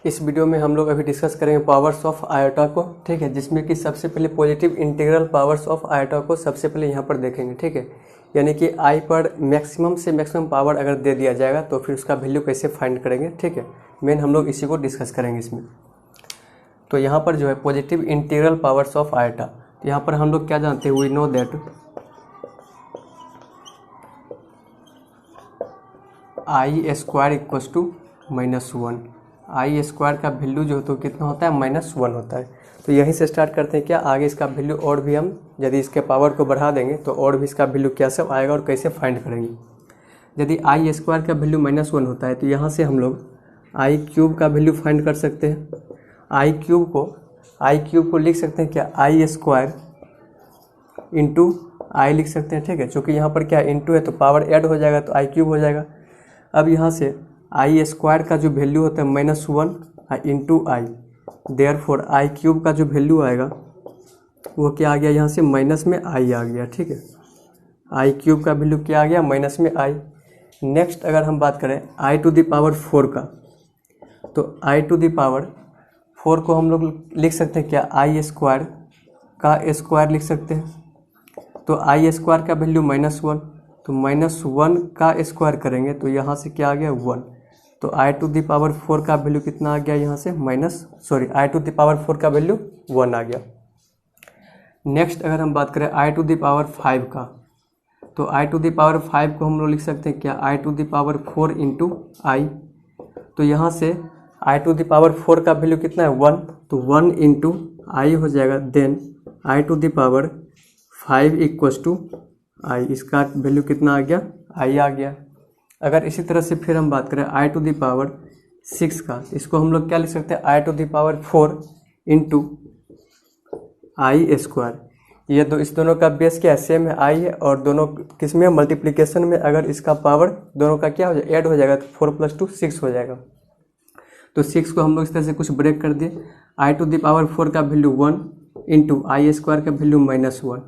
इस वीडियो में हम लोग अभी डिस्कस करेंगे पावर्स ऑफ आयोटा को, ठीक है, जिसमें कि सबसे पहले positive integral powers of iota को सबसे पहले यहाँ पर देखेंगे, ठीक है। यानी कि आई पर मैक्सिमम से मैक्सिमम पावर अगर दे दिया जाएगा तो फिर उसका वैल्यू कैसे फाइंड करेंगे, ठीक है। मेन हम लोग इसी को डिस्कस करेंगे इसमें। तो यहाँ पर जो है positive integral powers of iota, तो यहाँ पर हम लोग क्या जानते हैं, we know that i square equals to -1। I square का वैल्यू जो तो कितना होता है, -1 होता है। तो यहीं से स्टार्ट करते हैं क्या, आगे इसका वैल्यू और भी हम यदि इसके पावर को बढ़ा देंगे तो और भी इसका वैल्यू क्या सब आएगा और कैसे फाइंड करेंगे। यदि आई स्क्वायर का वैल्यू -1 होता है तो यहाँ से हम लोग आई क्यूब का वैल्यू फाइंड कर सकते हैं। आई क्यूब को लिख सकते हैं क्या, आई स्क्वायर इंटू आई लिख सकते हैं, ठीक है। चूँकि यहाँ पर क्या इंटू है तो पावर ऐड हो जाएगा तो आई क्यूब हो जाएगा। अब यहाँ से आई स्क्वायर का जो वैल्यू होता है -1 into I, therefore I cube का जो वैल्यू आएगा वो क्या आ गया, यहाँ से माइनस में आई आ गया, ठीक है। आई क्यूब का वैल्यू क्या आ गया, माइनस में आई। नेक्स्ट अगर हम बात करें आई टू द पावर 4 का, तो आई टू द पावर 4 को हम लोग लिख सकते हैं क्या, आई स्क्वायर का स्क्वायर लिख सकते हैं। तो आई स्क्वायर का वैल्यू -1, तो -1 का स्क्वायर करेंगे तो यहाँ से क्या आ गया 1। तो आई टू द पावर 4 का वैल्यू कितना आ गया, यहाँ से आई टू द पावर 4 का वैल्यू 1 आ गया। नेक्स्ट अगर हम बात करें आई टू द पावर 5 का, तो आई टू द पावर 5 को हम लोग लिख सकते हैं क्या, i to the power 4 into आई। तो यहाँ से आई टू द पावर 4 का वैल्यू कितना है 1, तो 1 इंटू आई हो जाएगा। Then i to the power 5 equals to i, इसका वैल्यू कितना आ गया, आई आ गया। अगर इसी तरह से फिर हम बात करें आई टू द पावर 6 का, इसको हम लोग क्या लिख सकते हैं, i to the power 4 into i square. ये इस दोनों का बेस क्या है, सेम है, आई है, और दोनों किस में मल्टीप्लिकेशन में अगर इसका पावर दोनों का क्या हो जाएगा, ऐड हो जाएगा, तो 4 + 2 6 हो जाएगा। तो 6 को हम लोग इस तरह से कुछ ब्रेक कर दिए। आई टू द पावर 4 का वैल्यू 1 इंटू आई स्क्वायर का वैल्यू -1,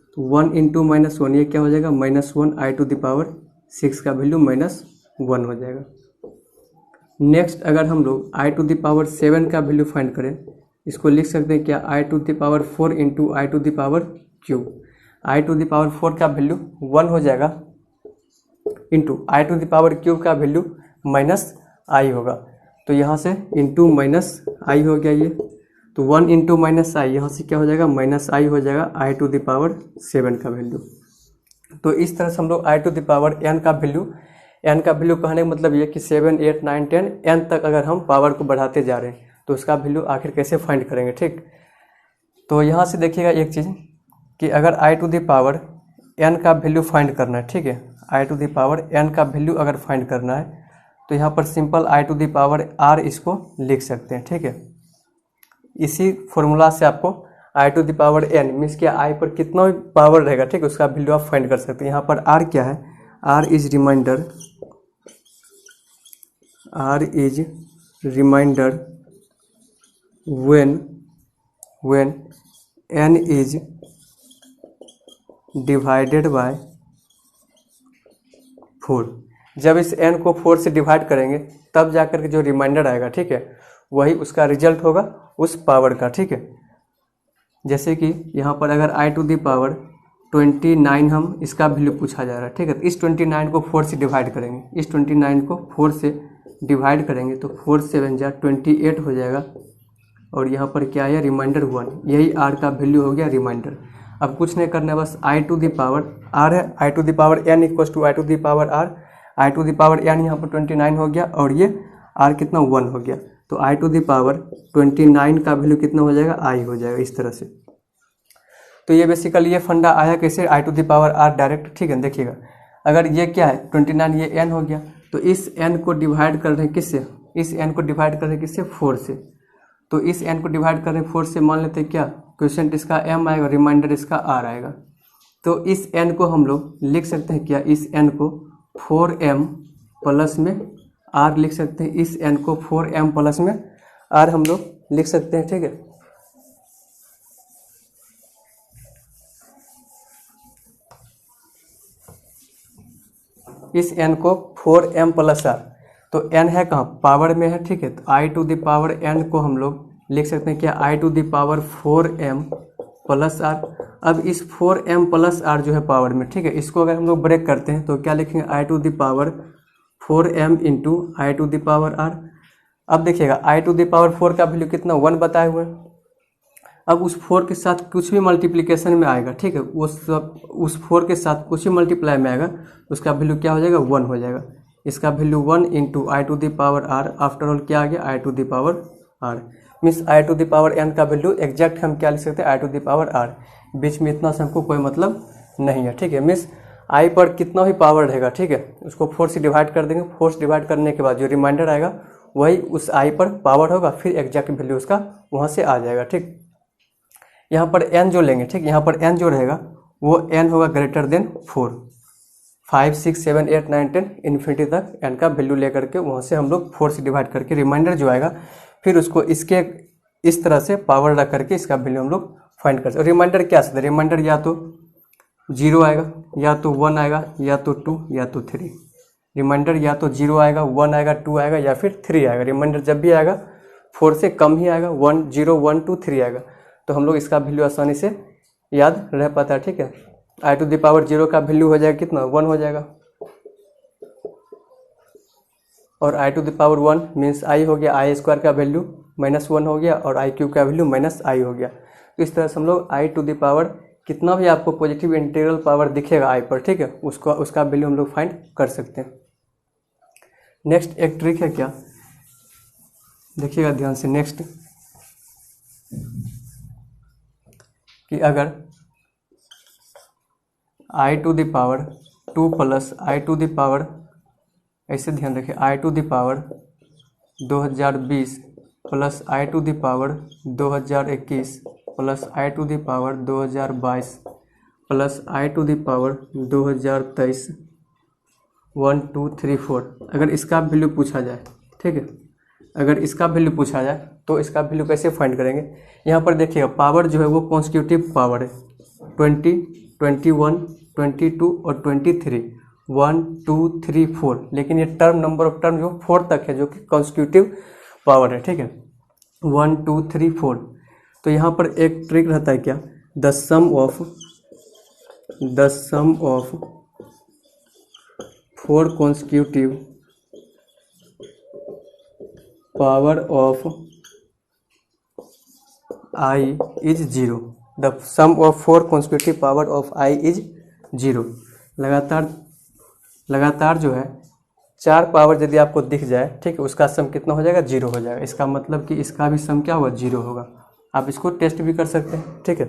तो 1 इंटू -1 ये क्या हो जाएगा, -1 आई टू द पावर 6 का वैल्यू -1 हो जाएगा। नेक्स्ट अगर हम लोग आई टू द पावर 7 का वैल्यू फाइंड करें, इसको लिख सकते हैं क्या, i to the power 4 into i to the power cube. I to the power 4 का वैल्यू 1 हो जाएगा into i to the power cube का वैल्यू -आई होगा। तो यहाँ से इंटू -आई हो गया ये, तो 1 इंटू -आई, यहाँ से क्या हो जाएगा, -आई हो जाएगा आई टू द पावर 7 का वैल्यू। तो इस तरह से हम लोग आई टू द पावर n का वैल्यू कहने का मतलब ये कि 7, 8, 9, 10 n तक अगर हम पावर को बढ़ाते जा रहे हैं तो उसका वैल्यू आखिर कैसे फाइंड करेंगे, ठीक। तो यहाँ से देखिएगा एक चीज़ कि अगर i to the power n का वैल्यू फाइंड करना है, ठीक है, i to the power n का वैल्यू अगर फाइंड करना है तो यहाँ पर simple i to the power r इसको लिख सकते हैं, ठीक है। इसी फॉर्मूला से आपको i to the power n means क्या, आई पर कितना भी पावर रहेगा, ठीक है, उसका वैल्यू आप फाइंड कर सकते हैं। यहाँ पर r क्या है, r is remainder when n is divided by 4। जब इस n को 4 से डिवाइड करेंगे तब जाकर के जो रिमाइंडर आएगा, ठीक है, वही उसका रिजल्ट होगा उस पावर का, ठीक है। जैसे कि यहाँ पर अगर आई टू द पावर 29 हम इसका वैल्यू पूछा जा रहा है, ठीक है, तो इस 29 को 4 से डिवाइड करेंगे, इस 29 को 4 से डिवाइड करेंगे तो 4 7 जा 28 हो जाएगा, और यहाँ पर क्या है, रिमाइंडर 1, यही r का वैल्यू हो गया रिमाइंडर। अब कुछ नहीं करना है, बस i to the power r है, i to the power n equals to i to the power r, i to the power n यहाँ पर 29 हो गया और ये r कितना 1 हो गया, तो आई टू द पावर 29 का वैल्यू कितना हो जाएगा, i हो जाएगा इस तरह से। तो ये बेसिकली ये फंडा आया कैसे, i to the power r direct, ठीक है। देखिएगा अगर ये क्या है 29, ये n हो गया, तो इस n को डिवाइड कर रहे हैं किससे, इस n को डिवाइड कर रहे हैं किससे, 4 से। तो इस n को डिवाइड कर रहे हैं 4 से, मान लेते हैं क्या, क्वेश्चन इसका m आएगा, रिमाइंडर इसका r आएगा। तो इस n को हम लोग लिख सकते हैं क्या, इस n को 4m प्लस में r लिख सकते हैं, इस n को 4m प्लस में r हम लोग लिख सकते हैं, ठीक है। इस n को 4m प्लस r, तो n है कहाँ, पावर में है, ठीक है। तो i to the power n को हम लोग लिख सकते हैं क्या, i to the power 4m plus r। अब इस 4m प्लस r जो है पावर में, ठीक है, इसको अगर हम लोग ब्रेक करते हैं तो क्या लिखेंगे, i to the power 4m into i to the power r। अब देखिएगा i टू द पावर 4 का वैल्यू कितना, 1 बताए हुए हैं। अब उस 4 के साथ कुछ भी मल्टीप्लिकेशन में आएगा, ठीक है, उस 4 के साथ कुछ भी मल्टीप्लाई में आएगा, उसका वैल्यू क्या हो जाएगा, 1 हो जाएगा। इसका value 1 into i to the power r, after all क्या आ गया, i to the power r। Means i to the power n का वैल्यू एग्जैक्ट हम क्या लिख सकते हैं, i to the power r। बीच में इतना से हमको कोई मतलब नहीं है, ठीक है। मीन्स i पर कितना भी पावर रहेगा, ठीक है, उसको 4 से डिवाइड कर देंगे। 4 से डिवाइड करने के बाद जो रिमाइंडर आएगा वही उस i पर पावर होगा, फिर एग्जैक्ट वैल्यू उसका वहाँ से आ जाएगा, ठीक। यहाँ पर n जो लेंगे, ठीक, यहाँ पर n जो रहेगा वो n होगा ग्रेटर देन 4। 5 6 7 8 9 10 इन्फिनिटी तक n का वैल्यू लेकर के वहाँ से हम लोग 4 से डिवाइड करके रिमाइंडर जो आएगा फिर उसको इसके इस तरह से पावर रख करके इसका वैल्यू हम लोग फाइंड कर सकते हैं। रिमाइंडर क्या सकते हैं, रिमाइंडर या तो 0 आएगा, या तो 1 आएगा, या तो 2, या तो 3। रिमाइंडर या तो 0 आएगा, 1 आएगा, 2 आएगा, या फिर 3 आएगा। रिमाइंडर जब भी आएगा 4 से कम ही आएगा, 1 0 1 2 3 आएगा। तो हम लोग इसका वैल्यू आसानी से याद रह पाता है, ठीक है। आई टू द पावर 0 का वैल्यू हो जाएगा कितना, 1 हो जाएगा, और i to the power 1 means i हो गया, आई स्क्वायर का वैल्यू -1 हो गया, और आई क्यूब का वैल्यू -i हो गया। तो इस तरह से हम लोग आई टू द पावर कितना भी आपको पॉजिटिव इंटीग्रल पावर दिखेगा आई पर, ठीक है, उसका वैल्यू हम लोग फाइंड कर सकते हैं। नेक्स्ट एक ट्रिक है क्या, देखिएगा ध्यान से। नेक्स्ट कि अगर i to the power 2 plus i to the power, ऐसे ध्यान रखिए, i to the power 2020 plus i to the power 2021 plus i to the power 2022 plus i to the power 2023 1 2 3 4, अगर इसका वैल्यू पूछा जाए, ठीक है, अगर इसका वैल्यू पूछा जाए तो इसका वैल्यू कैसे फाइंड करेंगे। यहाँ पर देखिएगा पावर जो है वो कॉन्स्टिट्यूटिव पावर है, 20 21 22 और 23 1 2 3 4, लेकिन ये टर्म नंबर ऑफ टर्म जो 4 तक है जो कि कॉन्स्टिट्यूटिव पावर है, ठीक है, 1 2 3 4। तो यहाँ पर एक ट्रिक रहता है क्या, the sum of 4 constitutive power of i is 0। The sum of 4 constitutive power of i is 0। लगातार जो है 4 पावर यदि आपको दिख जाए, ठीक है, उसका सम कितना हो जाएगा, 0 हो जाएगा। इसका मतलब कि इसका भी सम क्या होगा, 0 होगा। आप इसको टेस्ट भी कर सकते हैं, ठीक है।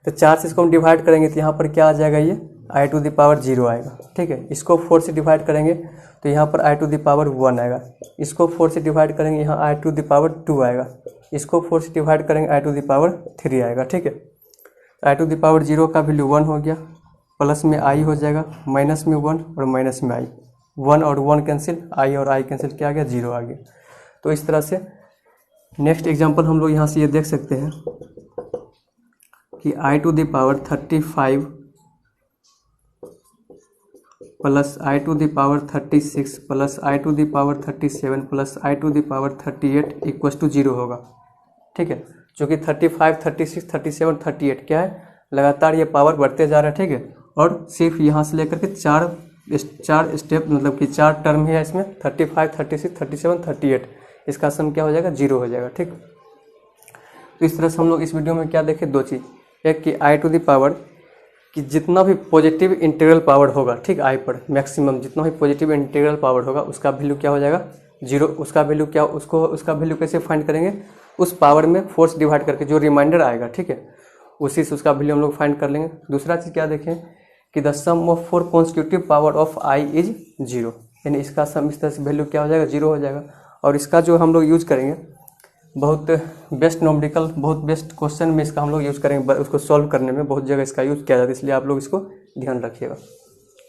तो 4 से इसको हम डिवाइड करेंगे तो यहाँ पर क्या आ जाएगा, ये आई टू द पावर 0 आएगा, ठीक है। इसको 4 से डिवाइड करेंगे तो यहाँ पर आई टू द पावर 1 आएगा। इसको 4 से डिवाइड करेंगे, यहाँ आई टू द पावर 2 आएगा। इसको 4 से डिवाइड करेंगे, आई टू द पावर 3 आएगा, ठीक है। आई टू द पावर 0 का वैल्यू 1 हो गया, प्लस में i हो जाएगा, माइनस में 1 और माइनस में i, 1 और 1 कैंसिल, i और i कैंसिल, क्या आ गया, 0 आ गया। तो इस तरह से नेक्स्ट एग्जांपल हम लोग यहाँ से ये देख सकते हैं कि i to the power 35 plus i to the power 36 plus i to the power 37 plus i to the power 38 equals to 0 होगा, ठीक है। जो कि 35 36 37 38 क्या है, लगातार ये पावर बढ़ते जा रहा है, ठीक है। और सिर्फ यहाँ से लेकर के चार स्टेप, मतलब कि 4 टर्म है इसमें, 35 36 37 38, इसका सम क्या हो जाएगा, 0 हो जाएगा, ठीक। तो इस तरह से हम लोग इस वीडियो में क्या देखें, 2 चीज़, एक कि आई टू द पावर कि जितना भी पॉजिटिव इंटीग्रल पावर होगा, ठीक, आई पर मैक्सिमम जितना भी पॉजिटिव इंटीग्रल पावर होगा उसका वैल्यू क्या हो जाएगा, 0। उसका वैल्यू क्या, उसका वैल्यू कैसे फाइंड करेंगे, उस पावर में 4 से डिवाइड करके जो रिमाइंडर आएगा, ठीक है, उसी से उसका वैल्यू हम लोग फाइंड कर लेंगे। दूसरा चीज़ क्या देखें कि the sum of 4 constitutive power of i is 0, यानी इसका सम इस तरह से वैल्यू क्या हो जाएगा, 0 हो जाएगा। और इसका जो हम लोग यूज करेंगे, बहुत बेस्ट न्यूमेरिकल, बहुत बेस्ट क्वेश्चन में इसका हम लोग यूज़ करेंगे, उसको सॉल्व करने में बहुत जगह इसका यूज़ किया जाता है, इसलिए आप लोग इसको ध्यान रखिएगा।